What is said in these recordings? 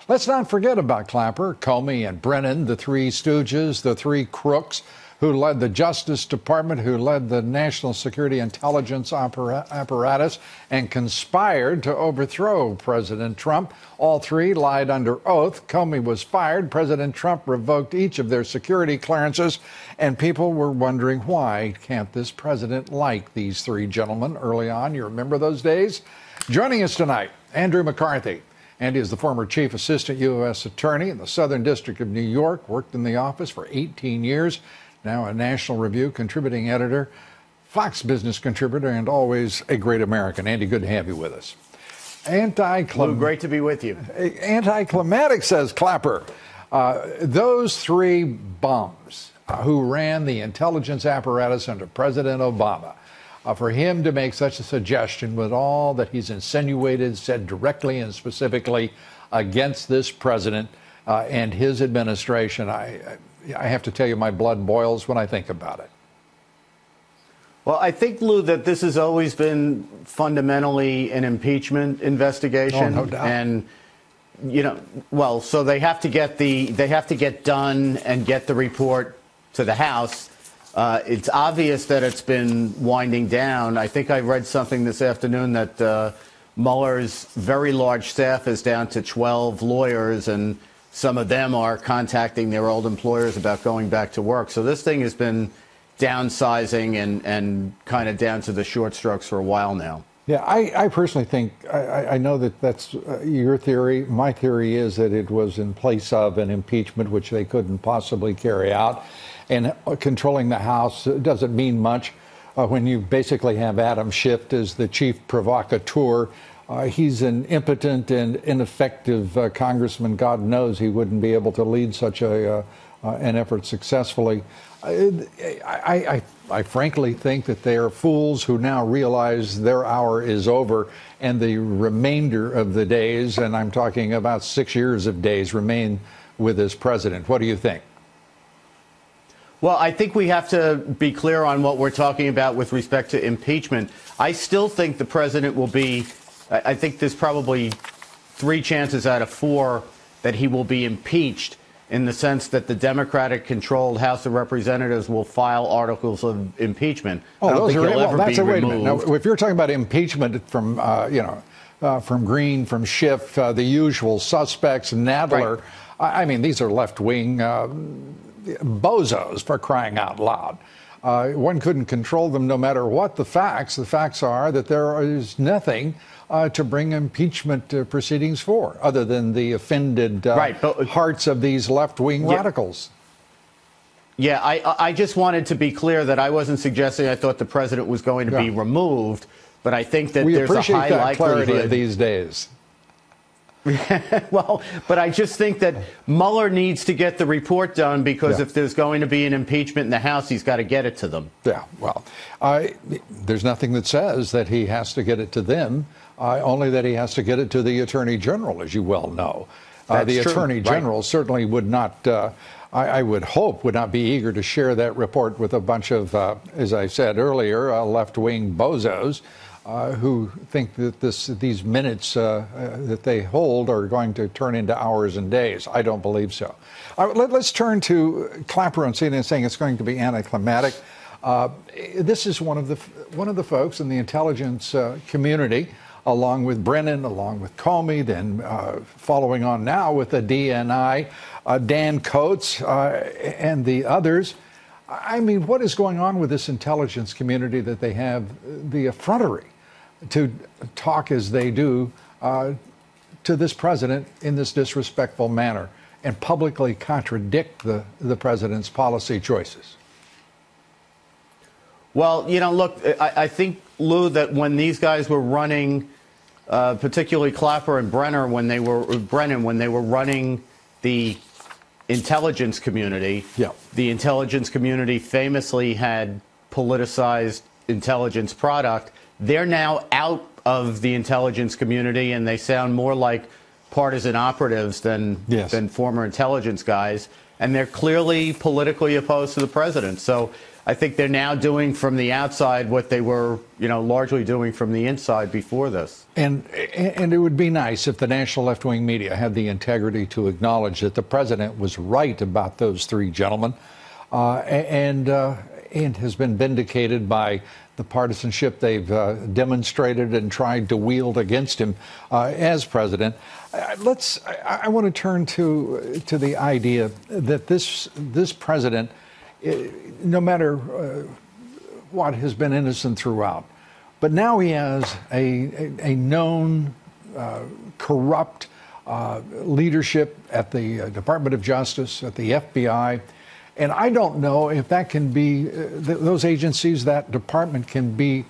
Let's not forget about Clapper, Comey, and Brennan, the three stooges, the three crooks who led the Justice Department, who led the National Security Intelligence apparatus, and conspired to overthrow President Trump. All three lied under oath. Comey was fired. President Trump revoked each of their security clearances, and people were wondering, why can't this president like these three gentlemen early on? You remember those days? Joining us tonight, Andrew McCarthy. Andy is the former chief assistant U.S. attorney in the Southern District of New York, worked in the office for 18 years, now a National Review contributing editor, Fox Business contributor, and always a great American. Andy, good to have you with us. Great to be with you. Anticlimactic, says Clapper. Those three bums who ran the intelligence apparatus under President Obama, for him to make such a suggestion with all that he's insinuated, said directly and specifically against this president and his administration, I have to tell you, my blood boils when I think about it. Well, I think, Lou, that this has always been fundamentally an impeachment investigation. Oh, no doubt. And, so they have to get done and get the report to the House. It's obvious that it's been winding down. I think I read something this afternoon that Mueller's very large staff is down to 12 lawyers, and some of them are contacting their old employers about going back to work. So this thing has been downsizing and kind of down to the short strokes for a while now. Yeah, I personally think, I know that that's your theory. My theory is that it was in place of an impeachment, which they couldn't possibly carry out. And controlling the House doesn't mean much when you basically have Adam Schiff as the chief provocateur. He's an impotent and ineffective congressman. God knows he wouldn't be able to lead such an effort successfully. I frankly think that they are fools who now realize their hour is over and the remainder of the days, and I'm talking about 6 years of days, remain with this president. What do you think? Well, I think we have to be clear on what we're talking about with respect to impeachment. I still think the president will be, I think there's probably 3 chances out of 4 that he will be impeached, in the sense that the Democratic-controlled House of Representatives will file articles of impeachment. Oh, I don't think he'll ever be wait a minute. removed. Now, if you're talking about impeachment from, from Green, from Schiff, the usual suspects, Nadler, right. I mean, these are left-wing bozos, for crying out loud. One couldn't control them no matter what the facts. The facts are that there is nothing to bring impeachment proceedings for, other than the offended hearts of these left-wing radicals. Yeah, I just wanted to be clear that I wasn't suggesting I thought the president was going to be removed, but I think that there's a high likelihood. Clarity these days. Well, but I just think that Mueller needs to get the report done, because if there's going to be an impeachment in the House, he's got to get it to them. Yeah, well, there's nothing that says that he has to get it to them, only that he has to get it to the Attorney General, as you well know. The Attorney General certainly would not, I would hope, would not be eager to share that report with a bunch of, as I said earlier, left-wing bozos. Who think that these minutes that they hold are going to turn into hours and days. I don't believe so. Let's turn to Clapper on CNN saying it's going to be anticlimactic. This is one of the folks in the intelligence community, along with Brennan, along with Comey, then following on now with the DNI, Dan Coates, and the others. I mean, what is going on with this intelligence community that they have the effrontery to talk as they do to this president in this disrespectful manner and publicly contradict the president's policy choices? Well, look, I think, Lou, that when these guys were running, particularly Clapper and Brennan, when they were running the intelligence community, the intelligence community famously had politicized intelligence product. They're now out of the intelligence community, and they sound more like partisan operatives than former intelligence guys. And they're clearly politically opposed to the president. So I think they're now doing from the outside what they were, largely doing from the inside before this. And it would be nice if the national left-wing media had the integrity to acknowledge that the president was right about those three gentlemen, and has been vindicated by the partisanship they've demonstrated and tried to wield against him as president. I want to turn to the idea that this president, no matter what, has been innocent throughout, but now he has a known corrupt leadership at the Department of Justice, at the FBI. And I don't know if that can be, those agencies, that department can be,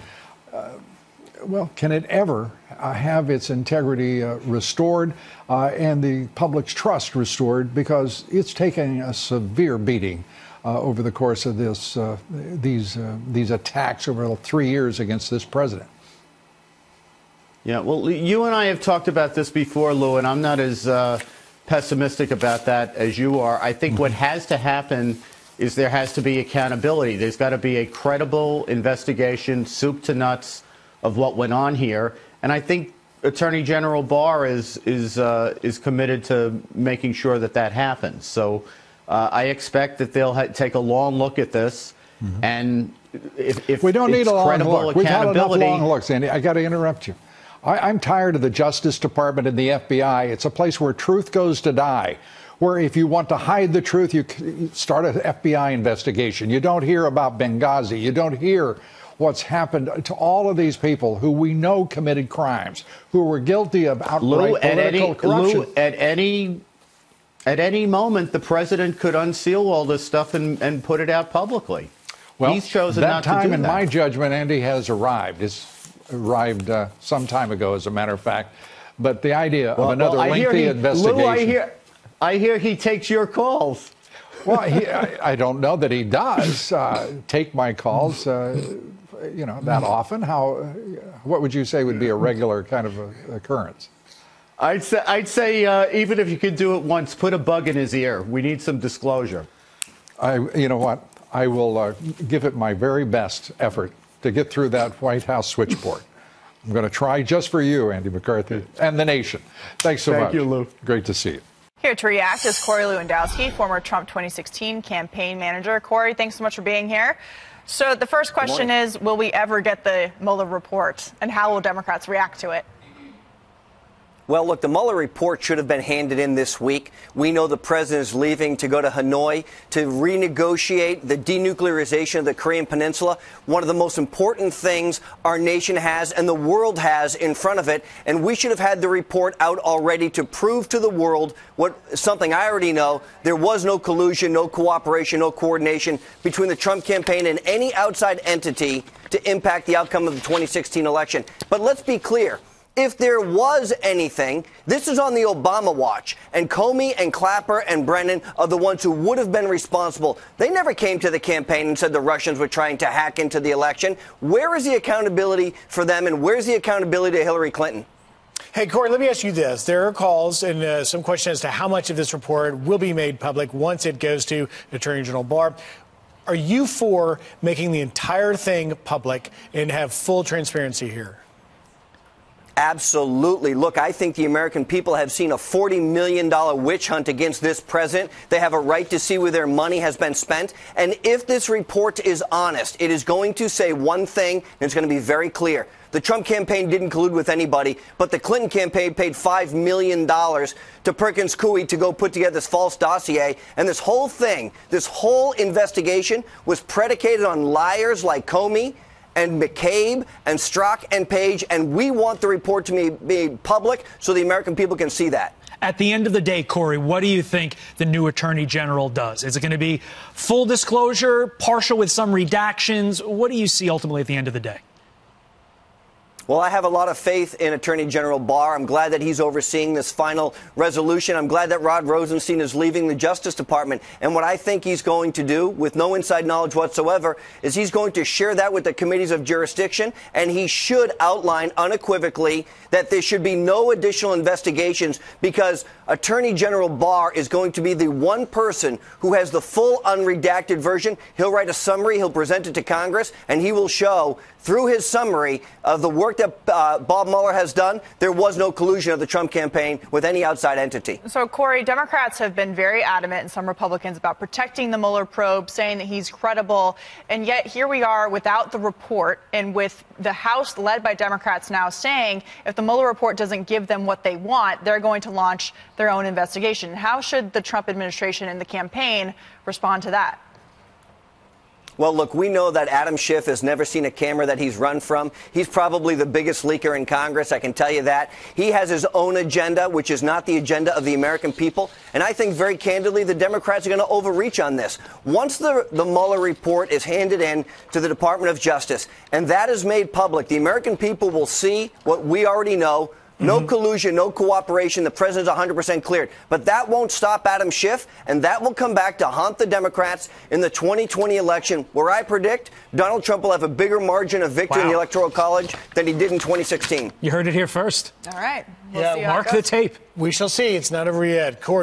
can it ever have its integrity restored and the public's trust restored, because it's taking a severe beating over the course of these attacks over 3 years against this president. Yeah, well, you and I have talked about this before, Lou, and I'm not as pessimistic about that as you are. I think what has to happen is there has to be accountability. There's got to be a credible investigation, soup to nuts, of what went on here. And I think Attorney General Barr is committed to making sure that that happens. So I expect that they'll take a long look at this. And if we don't need a long look, we've had enough long looks, Andy. I got to interrupt you. I'm tired of the Justice Department and the FBI. It's a place where truth goes to die, where if you want to hide the truth, you start an FBI investigation. You don't hear about Benghazi. You don't hear what's happened to all of these people who we know committed crimes, who were guilty of outright political corruption. Lou, at any moment, the president could unseal all this stuff and put it out publicly. Well, he's chosen that not to time, do in that. my judgment, Andy, has arrived. It's arrived some time ago, as a matter of fact. But the idea of another lengthy investigation. Lou, I hear he takes your calls. Well, I don't know that he does take my calls, that often. What would you say would be a regular kind of occurrence? I'd say even if you could do it once, put a bug in his ear. We need some disclosure. You know what? I will give it my very best effort to get through that White House switchboard. I'm going to try just for you, Andy McCarthy, and the nation. Thanks so much. Thank you, Lou. Great to see you. Here to react is Corey Lewandowski, former Trump 2016 campaign manager. Corey, thanks so much for being here. So the first question is, will we ever get the Mueller report, and how will Democrats react to it? Well, look, the Mueller report should have been handed in this week. We know the president is leaving to go to Hanoi to renegotiate the denuclearization of the Korean Peninsula, one of the most important things our nation has and the world has in front of it. And we should have had the report out already to prove to the world something I already know. There was no collusion, no cooperation, no coordination between the Trump campaign and any outside entity to impact the outcome of the 2016 election. But let's be clear. If there was anything, this is on the Obama watch, and Comey and Clapper and Brennan are the ones who would have been responsible. They never came to the campaign and said the Russians were trying to hack into the election. Where is the accountability for them, and where's the accountability to Hillary Clinton? Hey, Corey, let me ask you this. There are calls and some question as to how much of this report will be made public once it goes to Attorney General Barr. Are you for making the entire thing public and have full transparency here? Absolutely. Look, I think the American people have seen a $40 million witch hunt against this president. They have a right to see where their money has been spent. And if this report is honest, it is going to say one thing, and it's going to be very clear. The Trump campaign didn't collude with anybody, but the Clinton campaign paid $5 million to Perkins Coie to go put together this false dossier. And this whole thing, this whole investigation was predicated on liars like Comey and McCabe and Strzok and Page, and we want the report to be made public so the American people can see that. At the end of the day, Corey, what do you think the new Attorney General does? Is it going to be full disclosure, partial with some redactions? What do you see ultimately at the end of the day? Well, I have a lot of faith in Attorney General Barr. I'm glad that he's overseeing this final resolution. I'm glad that Rod Rosenstein is leaving the Justice Department. And what I think he's going to do, with no inside knowledge whatsoever, is he's going to share that with the committees of jurisdiction, and he should outline unequivocally that there should be no additional investigations, because Attorney General Barr is going to be the one person who has the full unredacted version. He'll write a summary, he'll present it to Congress, and he will show through his summary of the work that Bob Mueller has done, there was no collusion of the Trump campaign with any outside entity. So, Corey, Democrats have been very adamant, and some Republicans, about protecting the Mueller probe, saying that he's credible. And yet here we are without the report, and with the House led by Democrats now saying if the Mueller report doesn't give them what they want, they're going to launch their own investigation. How should the Trump administration and the campaign respond to that? Well, look, we know that Adam Schiff has never seen a camera that he's run from. He's probably the biggest leaker in Congress, I can tell you that. He has his own agenda, which is not the agenda of the American people. And I think very candidly the Democrats are going to overreach on this. Once the Mueller report is handed in to the Department of Justice and that is made public, the American people will see what we already know. No collusion, no cooperation. The president's 100% cleared. But that won't stop Adam Schiff, and that will come back to haunt the Democrats in the 2020 election, where I predict Donald Trump will have a bigger margin of victory in the Electoral College than he did in 2016. You heard it here first. All right. We'll mark the tape. We shall see. It's not over yet. Corey.